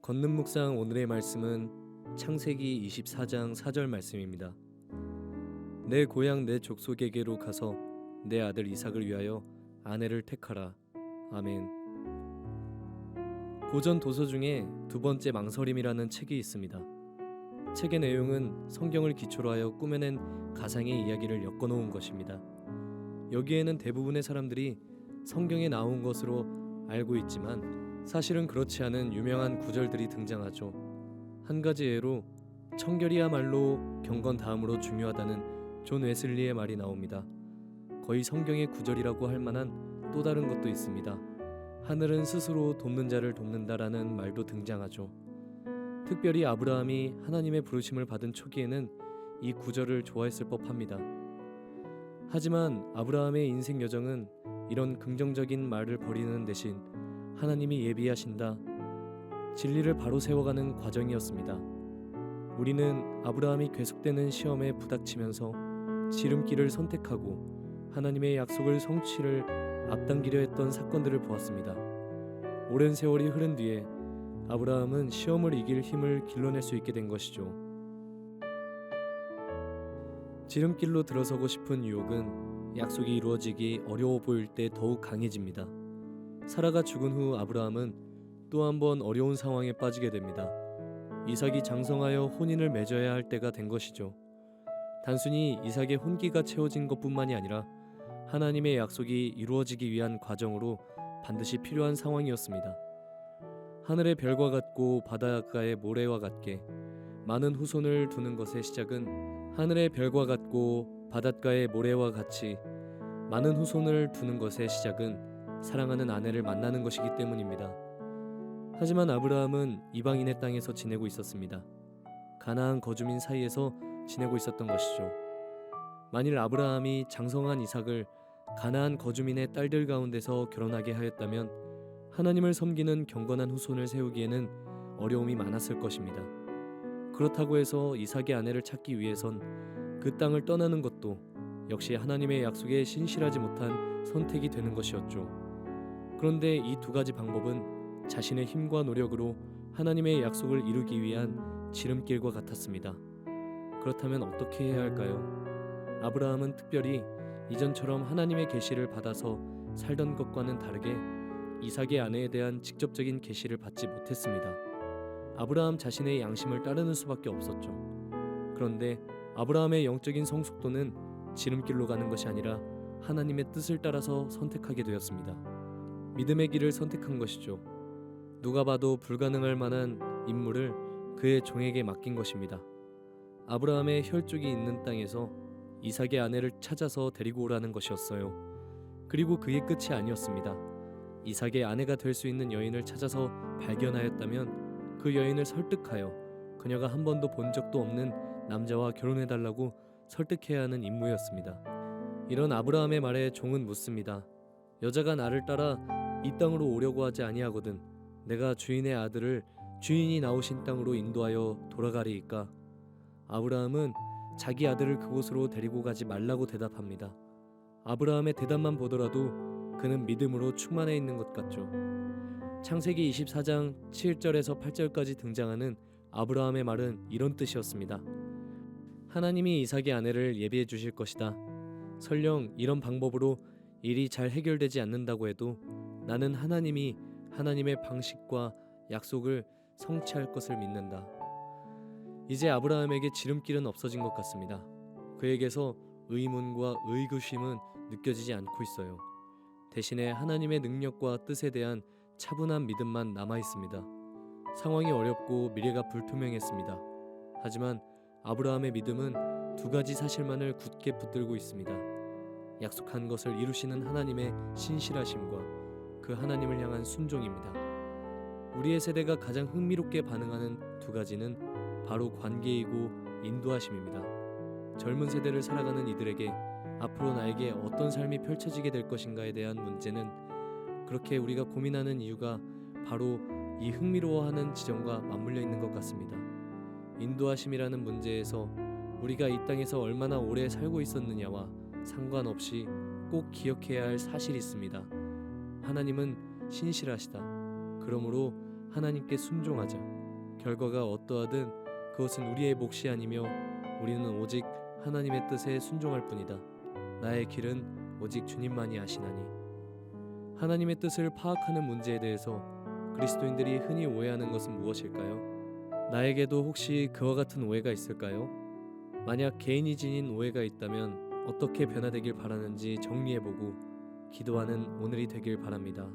걷는 묵상 오늘의 말씀은 창세기 24장 4절 말씀입니다. 내 고향 내 족속에게로 가서 내 아들 이삭을 위하여 아내를 택하라. 아멘. 고전 도서 중에 두 번째 망설임이라는 책이 있습니다. 책의 내용은 성경을 기초로 하여 꾸며낸 가상의 이야기를 엮어놓은 것입니다. 여기에는 대부분의 사람들이 성경에 나온 것으로 알고 있지만 사실은 그렇지 않은 유명한 구절들이 등장하죠. 한 가지 예로 청결이야말로 경건 다음으로 중요하다는 존 웨슬리의 말이 나옵니다. 거의 성경의 구절이라고 할 만한 또 다른 것도 있습니다. 하늘은 스스로 돕는 자를 돕는다라는 말도 등장하죠. 특별히 아브라함이 하나님의 부르심을 받은 초기에는 이 구절을 좋아했을 법합니다. 하지만 아브라함의 인생 여정은 이런 긍정적인 말을 버리는 대신 하나님이 예비하신다, 진리를 바로 세워가는 과정이었습니다. 우리는 아브라함이 계속되는 시험에 부닥치면서 지름길을 선택하고 하나님의 약속을 성취를 앞당기려 했던 사건들을 보았습니다. 오랜 세월이 흐른 뒤에 아브라함은 시험을 이길 힘을 길러낼 수 있게 된 것이죠. 지름길로 들어서고 싶은 유혹은 약속이 이루어지기 어려워 보일 때 더욱 강해집니다. 사라가 죽은 후 아브라함은 또 한 번 어려운 상황에 빠지게 됩니다. 이삭이 장성하여 혼인을 맺어야 할 때가 된 것이죠. 단순히 이삭의 혼기가 채워진 것뿐만이 아니라 하나님의 약속이 이루어지기 위한 과정으로 반드시 필요한 상황이었습니다. 하늘의 별과 같고 바닷가의 모래와 같게 많은 후손을 두는 것의 시작은 하늘의 별과 같고 바닷가의 모래와 같이 많은 후손을 두는 것의 시작은 사랑하는 아내를 만나는 것이기 때문입니다. 하지만 아브라함은 이방인의 땅에서 지내고 있었습니다. 가나안 거주민 사이에서 지내고 있었던 것이죠. 만일 아브라함이 장성한 이삭을 가나안 거주민의 딸들 가운데서 결혼하게 하였다면 하나님을 섬기는 경건한 후손을 세우기에는 어려움이 많았을 것입니다. 그렇다고 해서 이삭의 아내를 찾기 위해선 그 땅을 떠나는 것도 역시 하나님의 약속에 신실하지 못한 선택이 되는 것이었죠. 그런데 이 두 가지 방법은 자신의 힘과 노력으로 하나님의 약속을 이루기 위한 지름길과 같았습니다. 그렇다면 어떻게 해야 할까요? 아브라함은 특별히 이전처럼 하나님의 계시를 받아서 살던 것과는 다르게 이삭의 아내에 대한 직접적인 계시를 받지 못했습니다. 아브라함 자신의 양심을 따르는 수밖에 없었죠. 그런데 아브라함의 영적인 성숙도는 지름길로 가는 것이 아니라 하나님의 뜻을 따라서 선택하게 되었습니다. 믿음의 길을 선택한 것이죠. 누가 봐도 불가능할 만한 임무를 그의 종에게 맡긴 것입니다. 아브라함의 혈족이 있는 땅에서 이삭의 아내를 찾아서 데리고 오라는 것이었어요. 그리고 그게 끝이 아니었습니다. 이삭의 아내가 될 수 있는 여인을 찾아서 발견하였다면 그 여인을 설득하여 그녀가 한 번도 본 적도 없는 남자와 결혼해달라고 설득해야 하는 임무였습니다. 이런 아브라함의 말에 종은 묻습니다. 여자가 나를 따라 이 땅으로 오려고 하지 아니하거든 내가 주인의 아들을 주인이 나오신 땅으로 인도하여 돌아가리이까? 아브라함은 자기 아들을 그곳으로 데리고 가지 말라고 대답합니다. 아브라함의 대답만 보더라도 그는 믿음으로 충만해 있는 것 같죠. 창세기 24장 7절에서 8절까지 등장하는 아브라함의 말은 이런 뜻이었습니다. 하나님이 이삭의 아내를 예비해 주실 것이다. 설령 이런 방법으로 일이 잘 해결되지 않는다고 해도 나는 하나님이 하나님의 방식과 약속을 성취할 것을 믿는다. 이제 아브라함에게 지름길은 없어진 것 같습니다. 그에게서 의문과 의구심은 느껴지지 않고 있어요. 대신에 하나님의 능력과 뜻에 대한 차분한 믿음만 남아 있습니다. 상황이 어렵고 미래가 불투명했습니다. 하지만 아브라함의 믿음은 두 가지 사실만을 굳게 붙들고 있습니다. 약속한 것을 이루시는 하나님의 신실하심과 그 하나님을 향한 순종입니다. 우리의 세대가 가장 흥미롭게 반응하는 두 가지는 바로 관계이고 인도하심입니다. 젊은 세대를 살아가는 이들에게 앞으로 나에게 어떤 삶이 펼쳐지게 될 것인가에 대한 문제는 그렇게 우리가 고민하는 이유가 바로 이 흥미로워하는 지점과 맞물려 있는 것 같습니다. 인도하심이라는 문제에서 우리가 이 땅에서 얼마나 오래 살고 있었느냐와 상관없이 꼭 기억해야 할 사실이 있습니다. 하나님은 신실하시다. 그러므로 하나님께 순종하자. 결과가 어떠하든 그것은 우리의 몫이 아니며 우리는 오직 하나님의 뜻에 순종할 뿐이다. 나의 길은 오직 주님만이 아시나니. 하나님의 뜻을 파악하는 문제에 대해서 그리스도인들이 흔히 오해하는 것은 무엇일까요? 나에게도 혹시 그와 같은 오해가 있을까요? 만약 개인이 지닌 오해가 있다면 어떻게 변화되길 바라는지 정리해보고 기도하는 오늘이 되길 바랍니다.